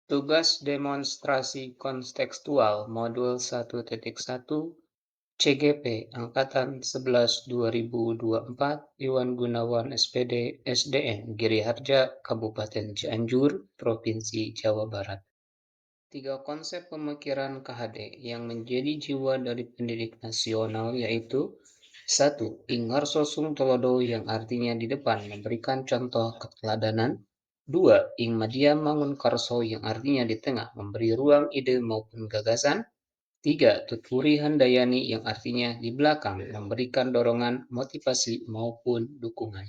Tugas demonstrasi kontekstual Modul 1.1 CGP Angkatan 11 2024 Iwan Gunawan SPD SDN Giriharja Kabupaten Cianjur Provinsi Jawa Barat. Tiga konsep pemikiran KHD yang menjadi jiwa dari pendidik nasional yaitu: satu, Ingarso Sung Tolodo yang artinya di depan memberikan contoh keteladanan. Dua, Ing Madia Mangun Karso yang artinya di tengah memberi ruang ide maupun gagasan. Tiga, Tutpuri Handayani yang artinya di belakang memberikan dorongan, motivasi maupun dukungan.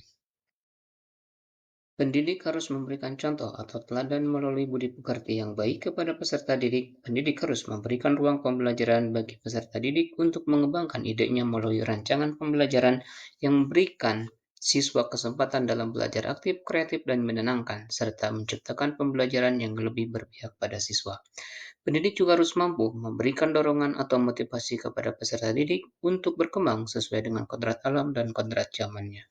Pendidik harus memberikan contoh atau teladan melalui budi pekerti yang baik kepada peserta didik. Pendidik harus memberikan ruang pembelajaran bagi peserta didik untuk mengembangkan idenya melalui rancangan pembelajaran yang memberikan siswa kesempatan dalam belajar aktif, kreatif, dan menenangkan, serta menciptakan pembelajaran yang lebih berpihak pada siswa. Pendidik juga harus mampu memberikan dorongan atau motivasi kepada peserta didik untuk berkembang sesuai dengan kodrat alam dan kodrat zamannya.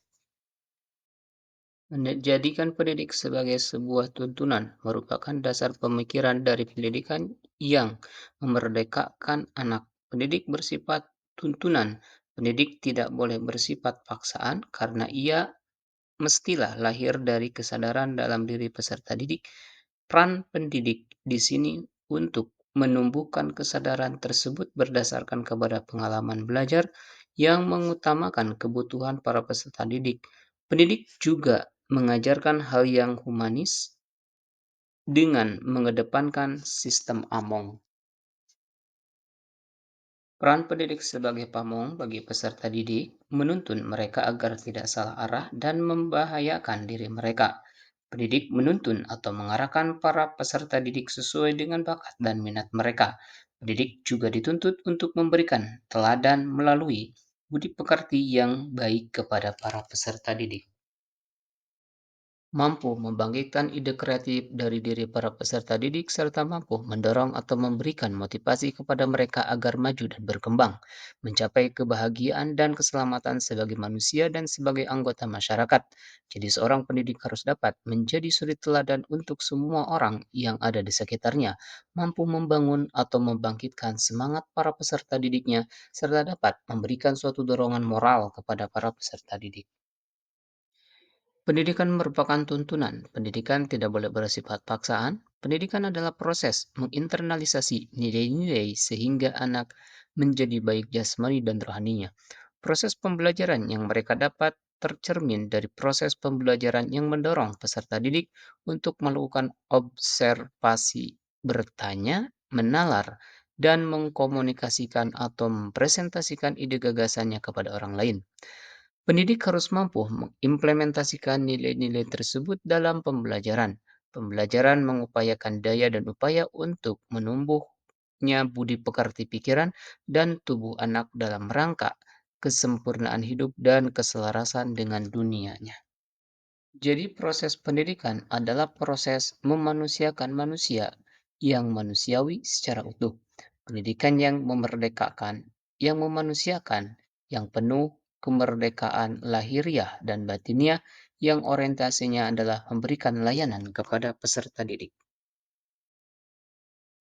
Menjadikan pendidik sebagai sebuah tuntunan merupakan dasar pemikiran dari pendidikan yang memerdekakan anak. Pendidik bersifat tuntunan. Pendidik tidak boleh bersifat paksaan karena ia mestilah lahir dari kesadaran dalam diri peserta didik. Peran pendidik di sini untuk menumbuhkan kesadaran tersebut berdasarkan kepada pengalaman belajar yang mengutamakan kebutuhan para peserta didik. Pendidik juga mengajarkan hal yang humanis dengan mengedepankan sistem among. Peran pendidik sebagai pamong bagi peserta didik menuntun mereka agar tidak salah arah dan membahayakan diri mereka. Pendidik menuntun atau mengarahkan para peserta didik sesuai dengan bakat dan minat mereka. Pendidik juga dituntut untuk memberikan teladan melalui budi pekerti yang baik kepada para peserta didik. Mampu membangkitkan ide kreatif dari diri para peserta didik serta mampu mendorong atau memberikan motivasi kepada mereka agar maju dan berkembang, mencapai kebahagiaan dan keselamatan sebagai manusia dan sebagai anggota masyarakat. Jadi seorang pendidik harus dapat menjadi suri teladan untuk semua orang yang ada di sekitarnya, mampu membangun atau membangkitkan semangat para peserta didiknya, serta dapat memberikan suatu dorongan moral kepada para peserta didik. Pendidikan merupakan tuntunan. Pendidikan tidak boleh bersifat paksaan. Pendidikan adalah proses menginternalisasi nilai-nilai sehingga anak menjadi baik jasmani dan rohaninya. Proses pembelajaran yang mereka dapat tercermin dari proses pembelajaran yang mendorong peserta didik untuk melakukan observasi, bertanya, menalar, dan mengkomunikasikan atau mempresentasikan ide gagasannya kepada orang lain. Pendidik harus mampu mengimplementasikan nilai-nilai tersebut dalam pembelajaran. Pembelajaran mengupayakan daya dan upaya untuk menumbuhnya budi pekerti pikiran dan tubuh anak dalam rangka kesempurnaan hidup dan keselarasan dengan dunianya. Jadi proses pendidikan adalah proses memanusiakan manusia yang manusiawi secara utuh. Pendidikan yang memerdekakan, yang memanusiakan, yang penuh kemerdekaan lahiriah dan batiniah yang orientasinya adalah memberikan layanan kepada peserta didik.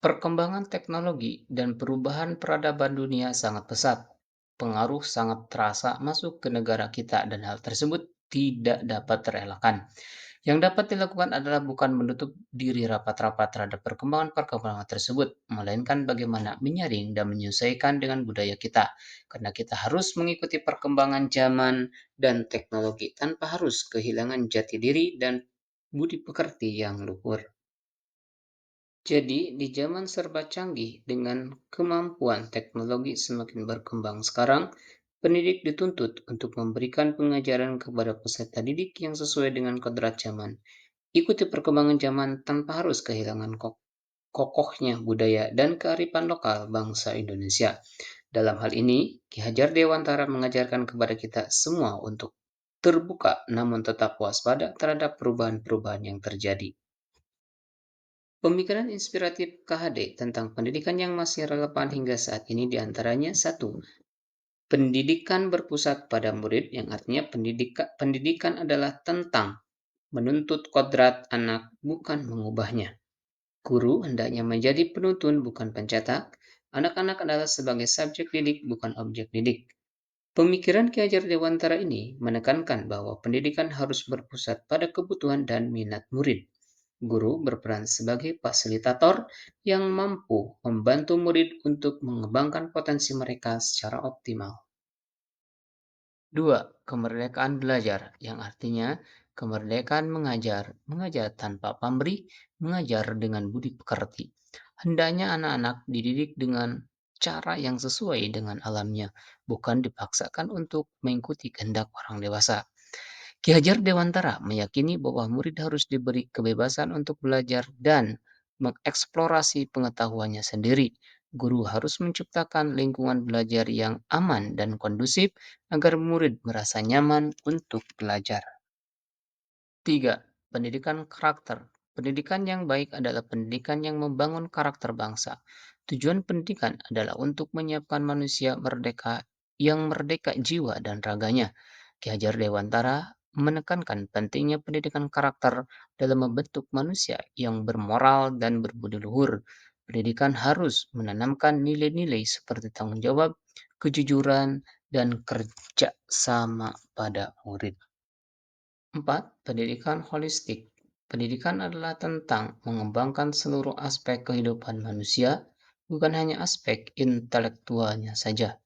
Perkembangan teknologi dan perubahan peradaban dunia sangat pesat. Pengaruh sangat terasa masuk ke negara kita dan hal tersebut tidak dapat terelakkan. Yang dapat dilakukan adalah bukan menutup diri rapat-rapat terhadap perkembangan-perkembangan tersebut, melainkan bagaimana menyaring dan menyesuaikan dengan budaya kita. Karena kita harus mengikuti perkembangan zaman dan teknologi tanpa harus kehilangan jati diri dan budi pekerti yang luhur. Jadi, di zaman serba canggih dengan kemampuan teknologi semakin berkembang sekarang, pendidik dituntut untuk memberikan pengajaran kepada peserta didik yang sesuai dengan kodrat zaman. Ikuti perkembangan zaman tanpa harus kehilangan kokohnya budaya dan kearifan lokal bangsa Indonesia. Dalam hal ini, Ki Hajar Dewantara mengajarkan kepada kita semua untuk terbuka namun tetap waspada terhadap perubahan-perubahan yang terjadi. Pemikiran inspiratif KHD tentang pendidikan yang masih relevan hingga saat ini diantaranya: satu, pendidikan berpusat pada murid yang artinya pendidikan adalah tentang menuntut kodrat anak bukan mengubahnya. Guru hendaknya menjadi penuntun bukan pencetak, anak-anak adalah sebagai subjek didik bukan objek didik. Pemikiran Ki Hajar Dewantara ini menekankan bahwa pendidikan harus berpusat pada kebutuhan dan minat murid. Guru berperan sebagai fasilitator yang mampu membantu murid untuk mengembangkan potensi mereka secara optimal. 2. Kemerdekaan belajar, yang artinya kemerdekaan mengajar, mengajar tanpa pamrih, mengajar dengan budi pekerti. Hendaknya anak-anak dididik dengan cara yang sesuai dengan alamnya, bukan dipaksakan untuk mengikuti kehendak orang dewasa. Ki Hajar Dewantara meyakini bahwa murid harus diberi kebebasan untuk belajar dan mengeksplorasi pengetahuannya sendiri. Guru harus menciptakan lingkungan belajar yang aman dan kondusif agar murid merasa nyaman untuk belajar. 3. Pendidikan karakter. Pendidikan yang baik adalah pendidikan yang membangun karakter bangsa. Tujuan pendidikan adalah untuk menyiapkan manusia merdeka yang merdeka jiwa dan raganya. Ki Hajar Dewantara menekankan pentingnya pendidikan karakter dalam membentuk manusia yang bermoral dan berbudi luhur. Pendidikan harus menanamkan nilai-nilai seperti tanggung jawab, kejujuran, dan kerja sama pada murid. 4. Pendidikan holistik. Pendidikan adalah tentang mengembangkan seluruh aspek kehidupan manusia, bukan hanya aspek intelektualnya saja.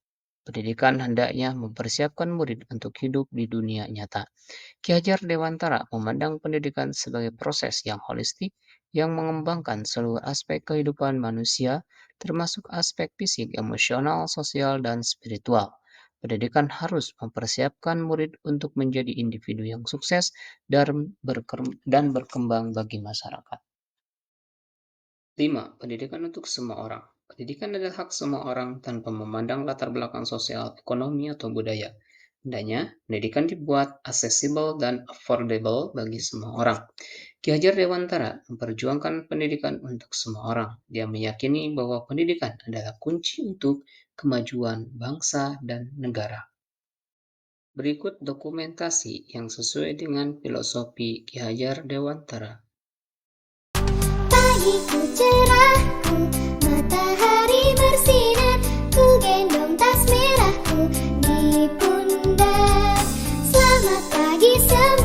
Pendidikan hendaknya mempersiapkan murid untuk hidup di dunia nyata. Ki Hajar Dewantara memandang pendidikan sebagai proses yang holistik yang mengembangkan seluruh aspek kehidupan manusia, termasuk aspek fisik, emosional, sosial, dan spiritual. Pendidikan harus mempersiapkan murid untuk menjadi individu yang sukses dan berkembang bagi masyarakat. 5. Pendidikan untuk semua orang. Pendidikan adalah hak semua orang tanpa memandang latar belakang sosial, ekonomi, atau budaya. Hendaknya, pendidikan dibuat accessible dan affordable bagi semua orang. Ki Hajar Dewantara memperjuangkan pendidikan untuk semua orang. Dia meyakini bahwa pendidikan adalah kunci untuk kemajuan bangsa dan negara. Berikut dokumentasi yang sesuai dengan filosofi Ki Hajar Dewantara. Pagiku cerahku, matahari bersinar, ku gendong tas merahku di pundak. Selamat pagi semua.